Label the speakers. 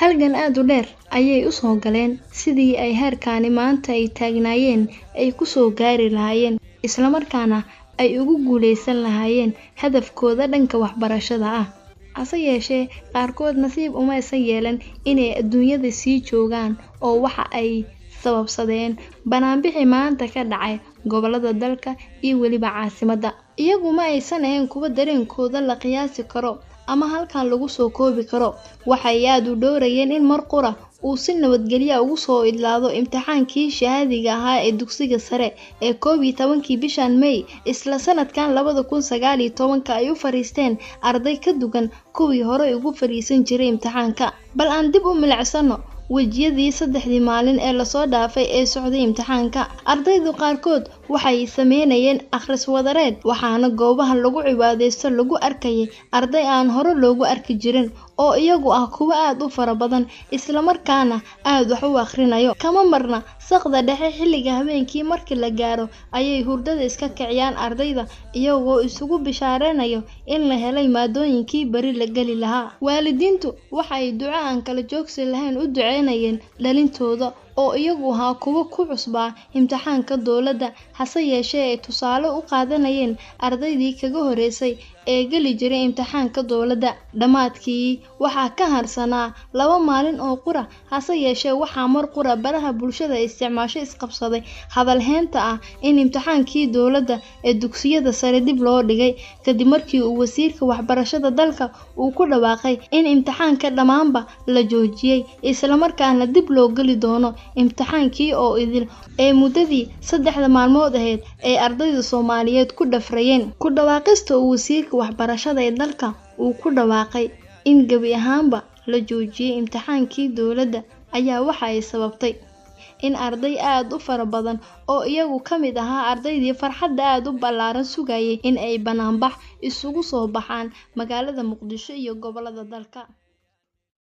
Speaker 1: halgan aad u dheer ayay u soo galeen sidii ay heerkaani maanta ay taagnaayeen ay ku soo gaari lahaayeen isla markaana ay ugu guuleysan lahaayeen hadafkooda dhanka waxbarashada ah. Hase yeeshee qaarkood nasiib uma aysan yeelan inay adduunyada sii joogaan oo waxa ay sababsadeen banaanbixi maanta ka dhacay gobollada dalka iyo weliba caasimadda. Iyagu ma aysan ahayn kuwa dareenkooda la qiyaasi karo ama halkan lagu soo koobi karo. Waxay aad u doorayeen in mar qura uu si nabadgelyo ugu soo idlaado imtixaankii shahaadiga ahaa ee dugsiga sare ee 11kii bishan May isla sanadkan 2019 ay u fariisteen arday ka duwan kuwii hore ugu fariisan jiray imtixaanka. Bal aan dib u milicsano wajiyadii saddexdii maalin ee la soo dhaafay ee socday imtixaanka. Ardaydu qaarkood waxay sameynayeen akhris wadareed waxaana goobaha lagu cibaadeysto lagu arkayay arday aan hore loogu arki jirin oo iyagu ah kuwa aad u fara badan isla markaana aad wax u akhrinayo. Kama marna saqda dhexe xilliga habeenkii markii la gaaro ayay hurdada iska kiciyaan ardayda iyagoo isugu bishaareynaya in la helay maadooyinkii bari la gali lahaa. Waalidiintu waxay duco aan kala joogsi lahayn u duceynayeen dhalintooda oo iyagu ahaa kuwa ku cusbaa imtixaanka dowladda. Hase yeeshee ay tusaale u qaadanayeen ardaydii kaga horeysay ee gali jiray imtixaanka dowladda. Dhamaadkii waxaa ka harsanaa 2 maalin oo qura. Hase yeeshee waxaa mar qura baraha bulshada isticmaashay isqabsaday hadal heenta ah in imtixaankii dowladda ee dugsiyada sare dib loo dhigay kadib markii uu wasiirka waxbarashada dalka uu ku dhawaaqay in imtixaanka dhamaanba la joojiyay isla markaana dib loo gali doono imtixaankii oo idil ee muddadii 3 maalmood ahayd ee ardayda Soomaaliyeed ku dhafrayeen. Ku dhawaaqista uu wasiirka waxbarashada ee dalka uu ku dhawaaqay in gabi ahaanba la joojiyay imtixaankii dowladda ayaa waxa ay sababtay in arday aad u fara badan oo iyagu ka mid ahaa ardaydii farxadda aad u ballaaran sugayay in ay banaanbax isugu soo baxaan magaalada Muqdisho iyo gobollada dalka.